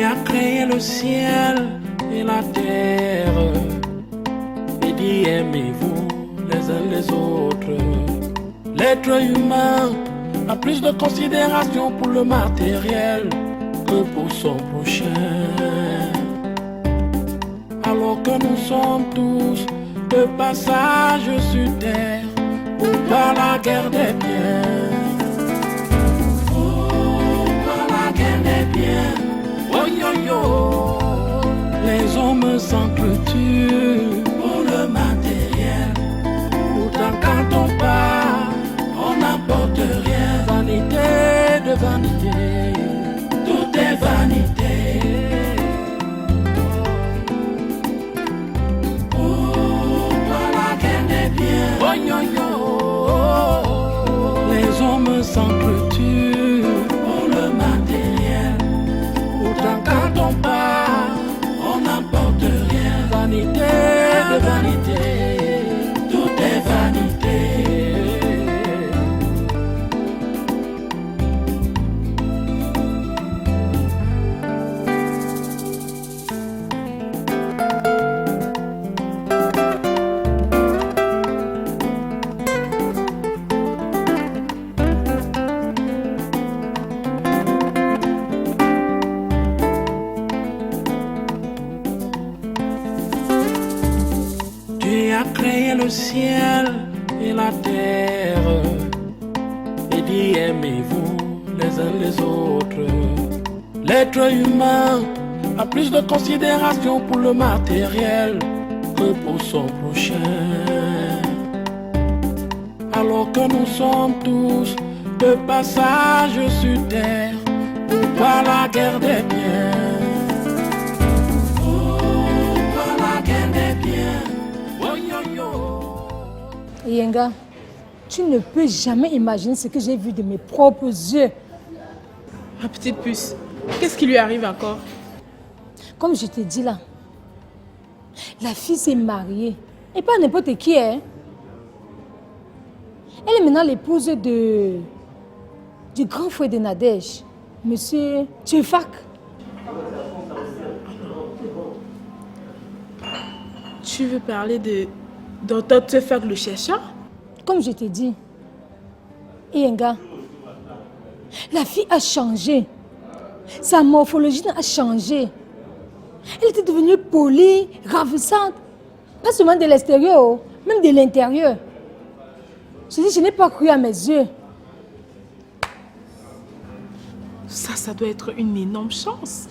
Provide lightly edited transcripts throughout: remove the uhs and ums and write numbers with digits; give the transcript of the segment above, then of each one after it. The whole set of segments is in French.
as créé le ciel et la terre et dit aimez-vous les uns les autres. L'être humain a plus de considération pour le matériel que pour son prochain. Alors que nous sommes tous de passage sur terre pour voir la guerre des biens. Pour la guerre des biens. Oh yo yo. Les hommes s'entretuent pour le matériel. Pourtant quand on part, on n'apporte rien. Vanité de vanité, tout est vanité. Pour la guerre des biens. Oh yo yo. Les hommes s'entretuent pour le matériel. Pourtant quand on part, on n'apporte rien. Vanité de vanité, tout est vanité. Tu as créé le ciel et la terre et dit aimez-vous les uns les autres. L'être humain a plus de considération pour le matériel que pour son prochain. Alors que nous sommes tous de passage sur terre pour voir la guerre des biens. Yenga, tu ne peux jamais imaginer ce que j'ai vu de mes propres yeux. Ma petite puce, qu'est-ce qui lui arrive encore? Comme je te dis là, la fille s'est mariée. Et pas n'importe qui, hein. Elle est maintenant l'épouse du grand frère de Nadège, Monsieur Tchefak. Tu veux parler de Dr. Tchefak le chercheur? Comme je t'ai dit, Yenga, la fille a changé. Sa morphologie a changé. Elle était devenue polie, ravissante. Pas seulement de l'extérieur, même de l'intérieur. Je dis, je n'ai pas cru à mes yeux. Ça doit être une énorme chance.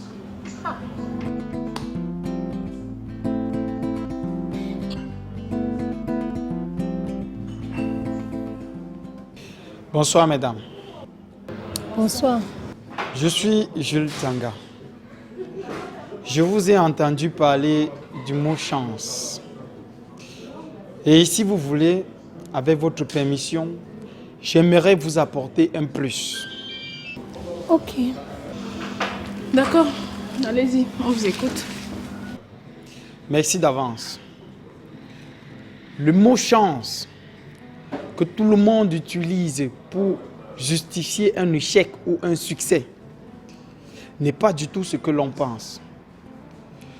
Bonsoir, mesdames. Bonsoir. Je suis Jules Tanga. Je vous ai entendu parler du mot chance. Et si vous voulez, avec votre permission, j'aimerais vous apporter un plus. Ok. D'accord, allez-y, on vous écoute. Merci d'avance. Le mot chance que tout le monde utilise pour justifier un échec ou un succès n'est pas du tout ce que l'on pense.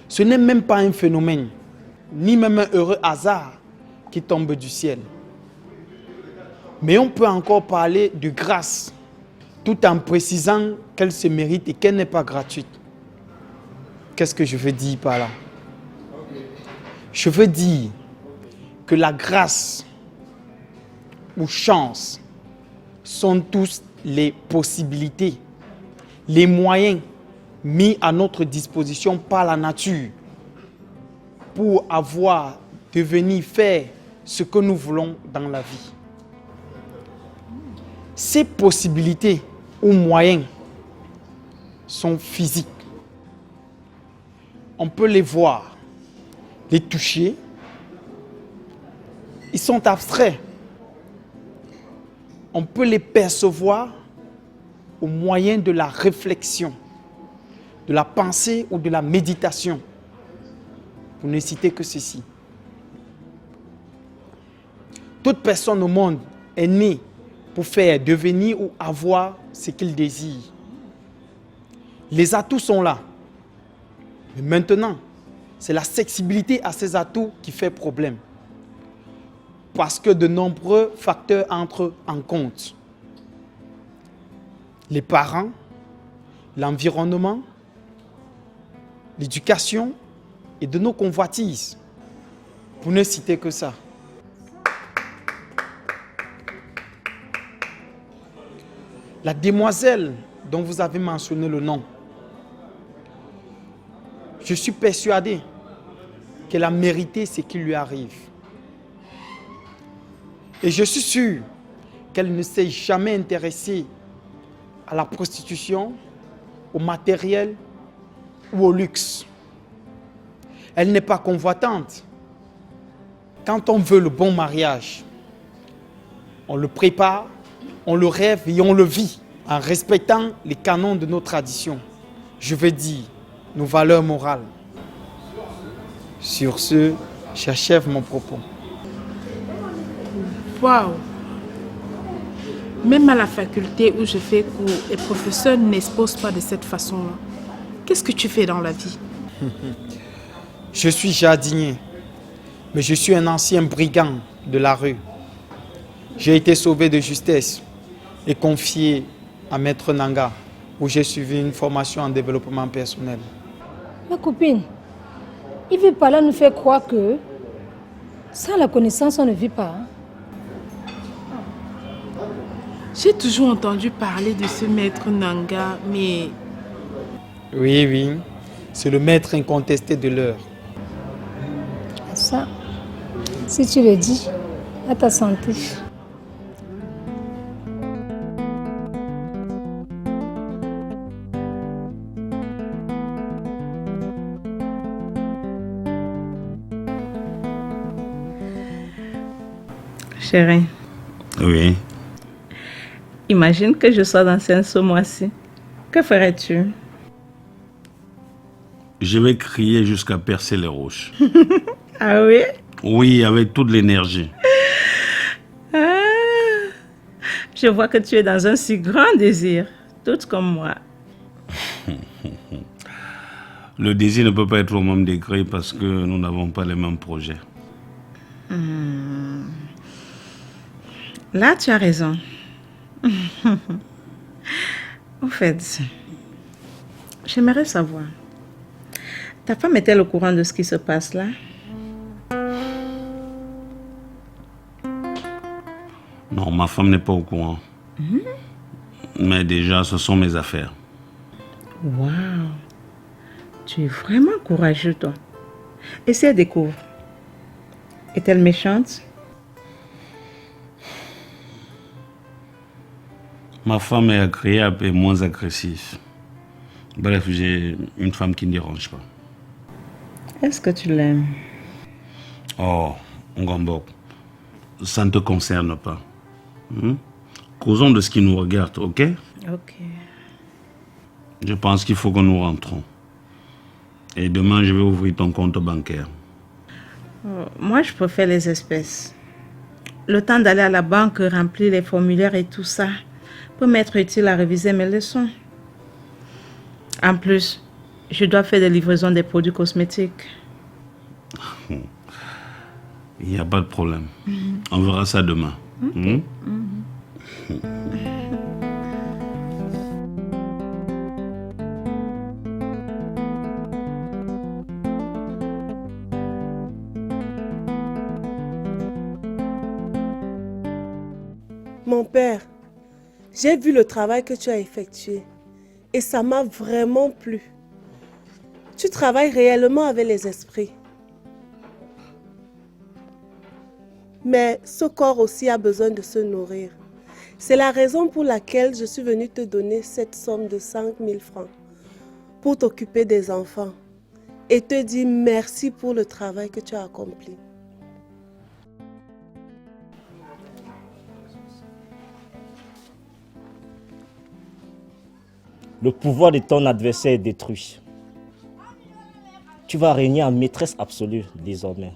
Ce n'est même pas un phénomène, ni même un heureux hasard qui tombe du ciel. Mais on peut encore parler de grâce, tout en précisant qu'elle se mérite et qu'elle n'est pas gratuite. Qu'est-ce que je veux dire par là? Je veux dire que la grâce ou chance sont tous les possibilités, les moyens mis à notre disposition par la nature pour devenir, faire ce que nous voulons dans la vie. Ces possibilités ou moyens sont physiques. On peut les voir, les toucher. Ils sont abstraits. On peut les percevoir au moyen de la réflexion, de la pensée ou de la méditation, pour ne citer que ceci. Toute personne au monde est née pour faire, devenir ou avoir ce qu'il désire. Les atouts sont là, Mais maintenant, c'est la sensibilité à ces atouts qui fait problème. Parce que de nombreux facteurs entrent en compte. Les parents, l'environnement, l'éducation et de nos convoitises. Pour ne citer que ça. La demoiselle dont vous avez mentionné le nom, je suis persuadé qu'elle a mérité ce qui lui arrive. Et je suis sûr qu'elle ne s'est jamais intéressée à la prostitution, au matériel ou au luxe. Elle n'est pas convoitante. Quand on veut le bon mariage, on le prépare, on le rêve et on le vit en respectant les canons de nos traditions. Je veux dire, nos valeurs morales. Sur ce, j'achève mon propos. Waouh! Même à la faculté où je fais cours, les professeurs n'exposent pas de cette façon-là. Qu'est-ce que tu fais dans la vie? Je suis jardinier, mais je suis un ancien brigand de la rue. J'ai été sauvé de justesse et confié à Maître Nanga, où j'ai suivi une formation en développement personnel. Ma copine, il veut pas là nous faire croire que sans la connaissance, on ne vit pas. Hein? J'ai toujours entendu parler de ce maître Nanga, mais... Oui, c'est le maître incontesté de l'heure. Ça, si tu le dis, à ta santé. Chérie. Oui. Imagine que je sois enceinte ce mois-ci. Que ferais-tu? Je vais crier jusqu'à percer les roches. Ah oui? Oui, avec toute l'énergie. Ah, je vois que tu es dans un si grand désir, tout comme moi. Le désir ne peut pas être au même degré parce que nous n'avons pas les mêmes projets. Là, tu as raison. En fait, j'aimerais savoir, ta femme est-elle au courant de ce qui se passe là? Non, ma femme n'est pas au courant. Mais déjà, ce sont mes affaires. Waouh! Tu es vraiment courageux, toi. Et si elle découvre, est-elle méchante? Ma femme est agréable et moins agressive. Bref, j'ai une femme qui ne dérange pas. Est-ce que tu l'aimes? Oh, Ngambok, ça ne te concerne pas. Causons de ce qui nous regarde, ok? Ok. Je pense qu'il faut que nous rentrons. Et demain, je vais ouvrir ton compte bancaire. Moi, je préfère les espèces. Le temps d'aller à la banque, remplir les formulaires et tout ça peut m'être utile à réviser mes leçons. En plus, je dois faire des livraisons des produits cosmétiques. Il n'y a pas de problème. On verra ça demain. Okay. Mon père, j'ai vu le travail que tu as effectué et ça m'a vraiment plu. Tu travailles réellement avec les esprits. Mais ce corps aussi a besoin de se nourrir. C'est la raison pour laquelle je suis venue te donner cette somme de 5 000 francs pour t'occuper des enfants et te dire merci pour le travail que tu as accompli. Le pouvoir de ton adversaire est détruit. Tu vas régner en maîtresse absolue désormais.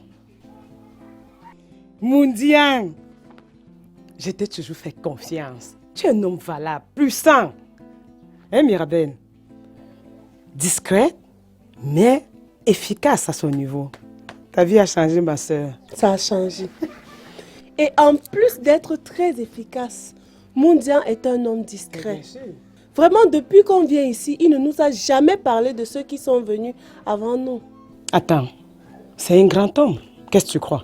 Moundiang, je t'ai toujours fait confiance. Tu es un homme valable, puissant. Hein, Miraben? Discrète, mais efficace à son niveau. Ta vie a changé, ma soeur. Ça a changé. Et en plus d'être très efficace, Moundian est un homme discret. Vraiment, depuis qu'on vient ici, il ne nous a jamais parlé de ceux qui sont venus avant nous. Attends, c'est un grand homme. Qu'est-ce que tu crois?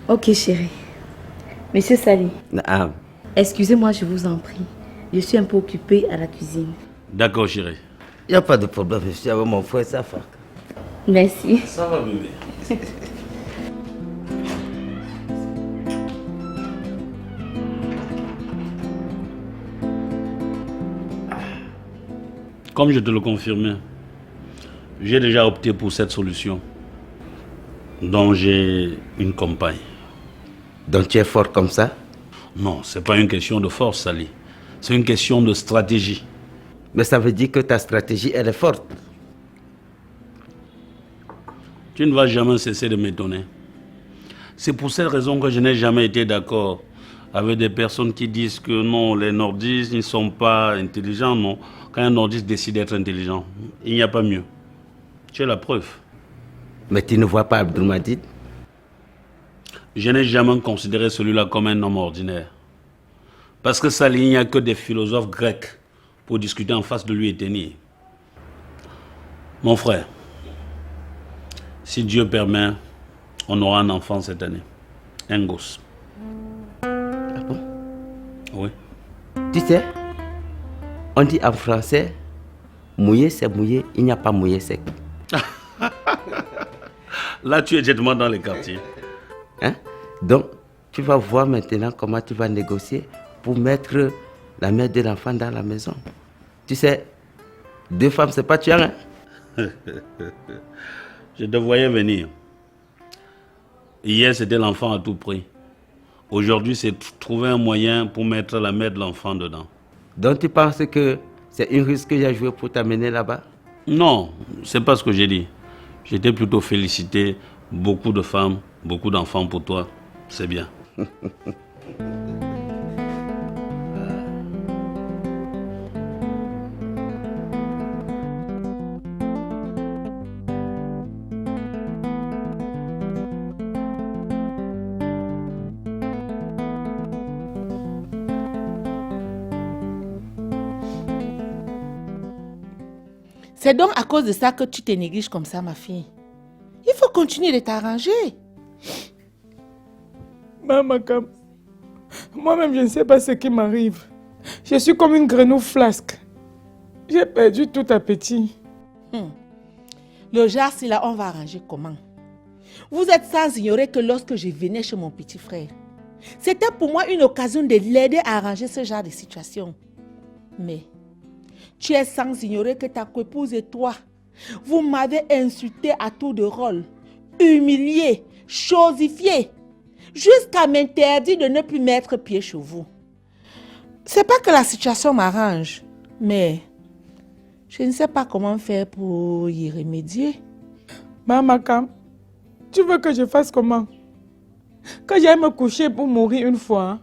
Ok chérie. Monsieur Sali, Naam. excusez-moi, je vous en prie. Je suis un peu occupée à la cuisine. D'accord, chérie. Il n'y a pas de problème, je suis avec mon frère Safa. Merci. Ça va, bébé. Comme je te le confirmais, j'ai déjà opté pour cette solution, dont j'ai une compagne. Donc tu es fort comme ça? Non, c'est pas une question de force, Sali. C'est une question de stratégie. Mais ça veut dire que ta stratégie, elle est forte. Tu ne vas jamais cesser de m'étonner. C'est pour cette raison que je n'ai jamais été d'accord avec des personnes qui disent que non, les nordistes ne sont pas intelligents. Non, quand un nordiste décide d'être intelligent, il n'y a pas mieux. Tu es la preuve. Mais tu ne vois pas Abdelmadid? Je n'ai jamais considéré celui-là comme un homme ordinaire. Parce que ça, il n'y a que des philosophes grecs pour discuter en face de lui et tenir. Mon frère, si Dieu permet, on aura un enfant cette année. Un gosse. Ah bon? Oui. Tu sais, on dit en français, mouillé c'est mouillé, il n'y a pas mouillé sec. Là, tu es directement dans les quartiers. Hein? Donc, tu vas voir maintenant comment tu vas négocier pour mettre la mère de l'enfant dans la maison. Tu sais, 2 femmes, c'est pas tuant, hein? Je te voyais venir. Hier, c'était l'enfant à tout prix. Aujourd'hui, c'est trouver un moyen pour mettre la mère de l'enfant dedans. Donc, tu penses que c'est une risque que j'ai joué pour t'amener là-bas? Non, c'est pas ce que j'ai dit. J'étais plutôt félicité. Beaucoup de femmes, beaucoup d'enfants pour toi. C'est bien. C'est donc à cause de ça que tu te négliges comme ça, ma fille. Il faut continuer de t'arranger. Maman, moi-même, je ne sais pas ce qui m'arrive. Je suis comme une grenouille flasque. J'ai perdu tout appétit. Le jarsi là, on va arranger comment? Vous êtes sans ignorer que lorsque je venais chez mon petit frère, c'était pour moi une occasion de l'aider à arranger ce genre de situation. Mais tu es sans ignorer que ta coépouse et toi, vous m'avez insulté à tour de rôle, humilié, chosifié, jusqu'à m'interdire de ne plus mettre pied chez vous. C'est pas que la situation m'arrange, mais je ne sais pas comment faire pour y remédier. Maman, tu veux que je fasse comment? Que j'aille me coucher pour mourir une fois, hein?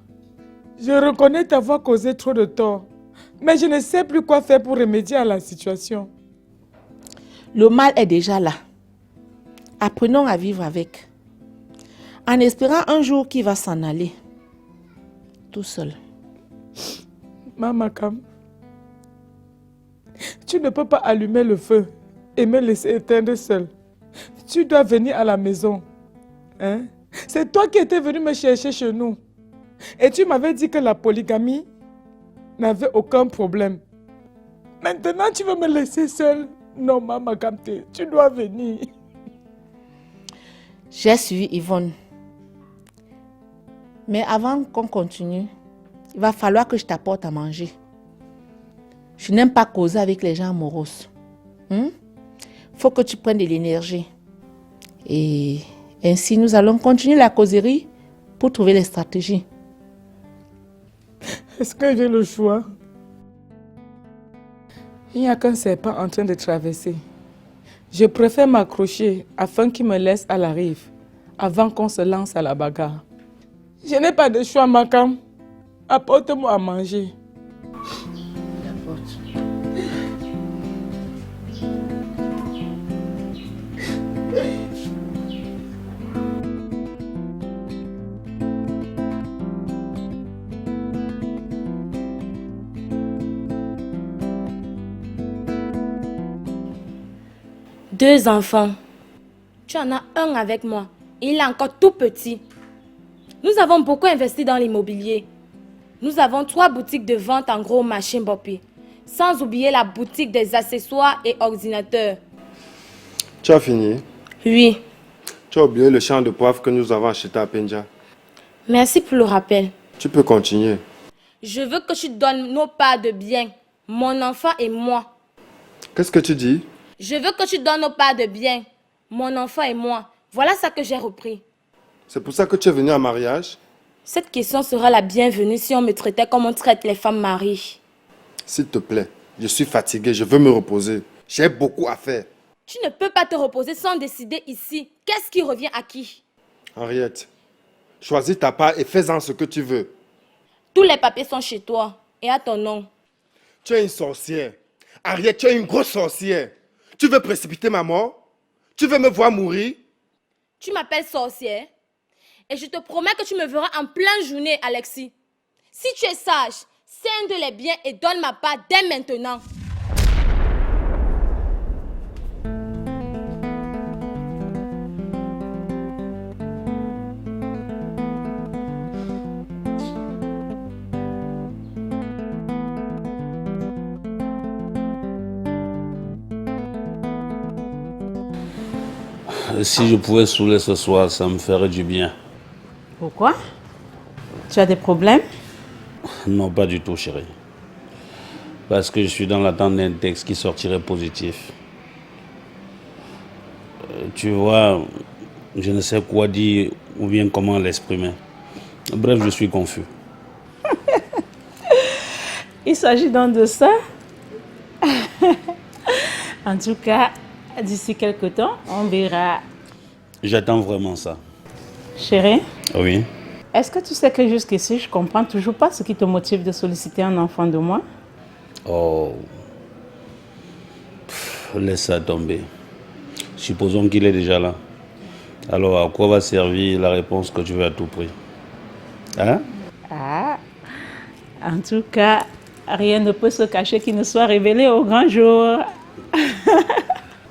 Je reconnais t'avoir causé trop de tort, mais je ne sais plus quoi faire pour remédier à la situation. Le mal est déjà là. Apprenons à vivre avec. En espérant un jour qu'il va s'en aller. Tout seul. Maman, tu ne peux pas allumer le feu et me laisser éteindre seul. Tu dois venir à la maison. Hein? C'est toi qui étais venu me chercher chez nous. Et tu m'avais dit que la polygamie n'avait aucun problème. Maintenant, tu veux me laisser seule? Non, Maman Kamte, tu dois venir. J'ai suivi Yvonne. Mais avant qu'on continue, il va falloir que je t'apporte à manger. Je n'aime pas causer avec les gens moroses. Faut que tu prennes de l'énergie. Et ainsi, nous allons continuer la causerie pour trouver les stratégies. Est-ce que j'ai le choix? Il n'y a qu'un serpent en train de traverser. Je préfère m'accrocher afin qu'il me laisse à la rive avant qu'on se lance à la bagarre. Je n'ai pas de choix, Makam. Apporte-moi à manger. Deux enfants. Tu en as un avec moi. Il est encore tout petit. Nous avons beaucoup investi dans l'immobilier. Nous avons 3 boutiques de vente en gros machine Bopi. Sans oublier la boutique des accessoires et ordinateurs. Tu as fini? Oui. Tu as oublié le champ de poivre que nous avons acheté à Penja. Merci pour le rappel. Tu peux continuer. Je veux que tu donnes nos parts de biens. Mon enfant et moi. Qu'est-ce que tu dis? Je veux que tu donnes nos parts de biens. Mon enfant et moi. Voilà ça que j'ai repris. C'est pour ça que tu es venu en mariage? Cette question sera la bienvenue si on me traitait comme on traite les femmes mariées. S'il te plaît, je suis fatigué, je veux me reposer. J'ai beaucoup à faire. Tu ne peux pas te reposer sans décider ici. Qu'est-ce qui revient à qui? Henriette, choisis ta part et fais-en ce que tu veux. Tous les papiers sont chez toi et à ton nom. Tu es une sorcière. Henriette, tu es une grosse sorcière. Tu veux précipiter ma mort? Tu veux me voir mourir? Tu m'appelles sorcière? Et je te promets que tu me verras en pleine journée, Alexis. Si tu es sage, scinde les biens et donne ma part dès maintenant. Si je pouvais saouler ce soir, ça me ferait du bien. Pourquoi? Tu as des problèmes? Non, pas du tout, chérie. Parce que je suis dans l'attente d'un texte qui sortirait positif. Tu vois, je ne sais quoi dire ou bien comment l'exprimer. Bref, je suis confus. Il s'agit donc de ça? En tout cas, d'ici quelque temps, on verra. J'attends vraiment ça. Chérie? Oui. Est-ce que tu sais que jusqu'ici, je comprends toujours pas ce qui te motive de solliciter un enfant de moi? Oh. Laisse ça tomber. Supposons qu'il est déjà là. Alors, à quoi va servir la réponse que tu veux à tout prix? Hein? Ah. En tout cas, rien ne peut se cacher qui ne soit révélé au grand jour.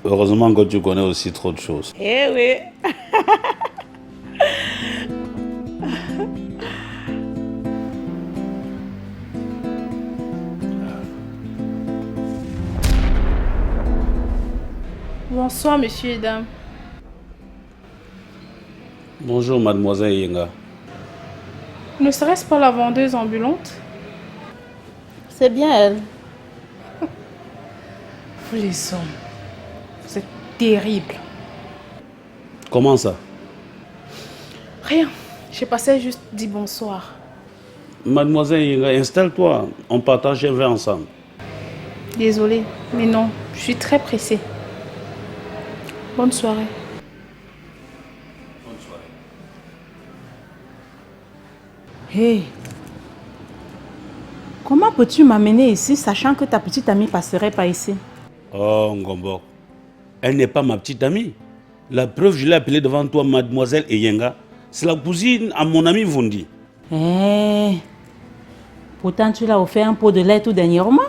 Heureusement que tu connais aussi trop de choses. Eh oui. Bonsoir, monsieur et dame. Bonjour, mademoiselle Yenga. Ne serait-ce pas la vendeuse ambulante? C'est bien elle. Vous les hommes, c'est terrible. Comment ça? Rien, je passais juste dire bonsoir. Mademoiselle Yenga, installe-toi. On partage un verre ensemble. Désolée, mais non, je suis très pressée. Bonne soirée. Bonne soirée. Hey, comment peux-tu m'amener ici sachant que ta petite amie passerait par ici? Oh, Ngombo. Elle n'est pas ma petite amie. La preuve, je l'ai appelée devant toi, mademoiselle Yenga. C'est la cousine à mon ami Vundi. Hey. Pourtant, tu l'as offert un pot de lait tout dernièrement?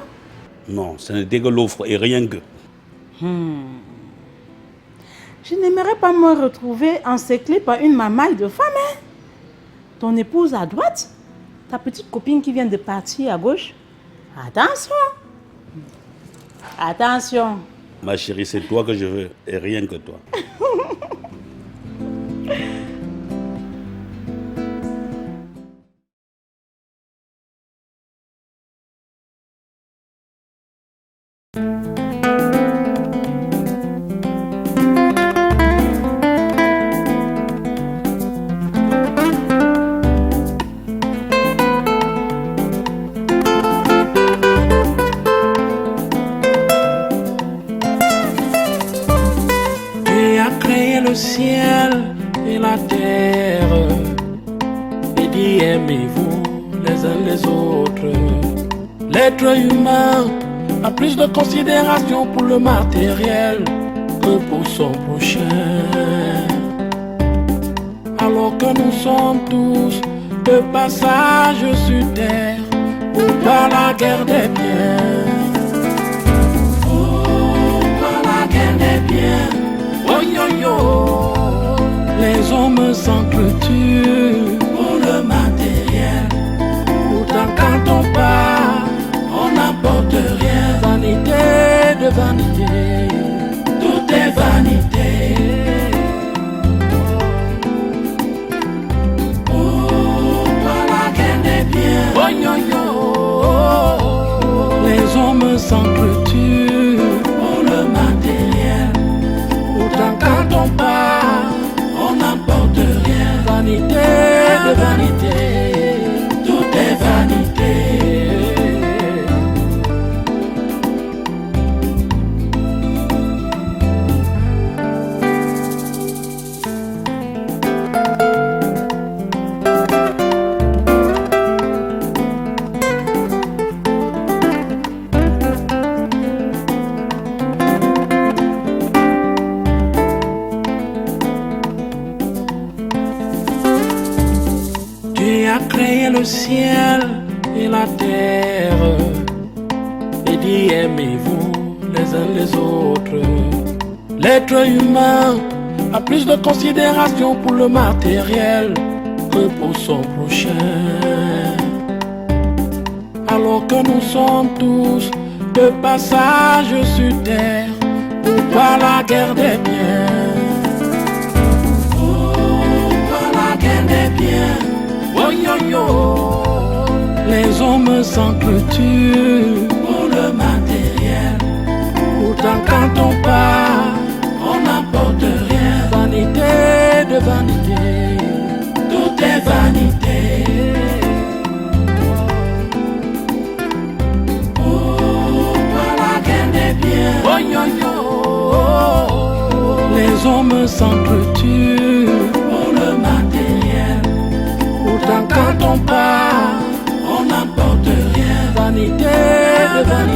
Non, ce n'était que l'offre et rien que. Je n'aimerais pas me retrouver encerclée par une mamaille de femme. Hein? Ton épouse à droite, ta petite copine qui vient de partir à gauche. Attention! Attention. Ma chérie, c'est toi que je veux et rien que toi. Ciel et la terre et dit aimez-vous les uns les autres. L'être humain a plus de considération pour le matériel que pour son prochain. Alors que nous sommes tous de passage sur terre, pourquoi la guerre des biens? Pourquoi la guerre des biens? Oh yo yo, les hommes s'entretuent pour le matériel. Pourtant quand on part, on n'apporte rien. Vanité de vanité, tout est vanité. Pourquoi la guerre des biens? Oh yo yo, les hommes s'entretuent pour le matériel. Pourtant quand on part, on n'apporte rien. Vanité de vanité, tout est vanité. Créé le ciel et la terre et dit aimez-vous les uns les autres. L'être humain a plus de considération pour le matériel que pour son prochain. Alors que nous sommes tous de passage sur terre, pourquoi la guerre des biens? Pourquoi la guerre des biens? Oh yo yo, les hommes s'entretuent pour le matériel. Pourtant quand on part, on n'apporte rien. Vanité de vanité, tout est vanité. Pourquoi la guerre des biens? Oh yo yo, les hommes s'entretuent pour le matériel. Pourtant quand on part, on n'apporte rien. Vanité de vanité.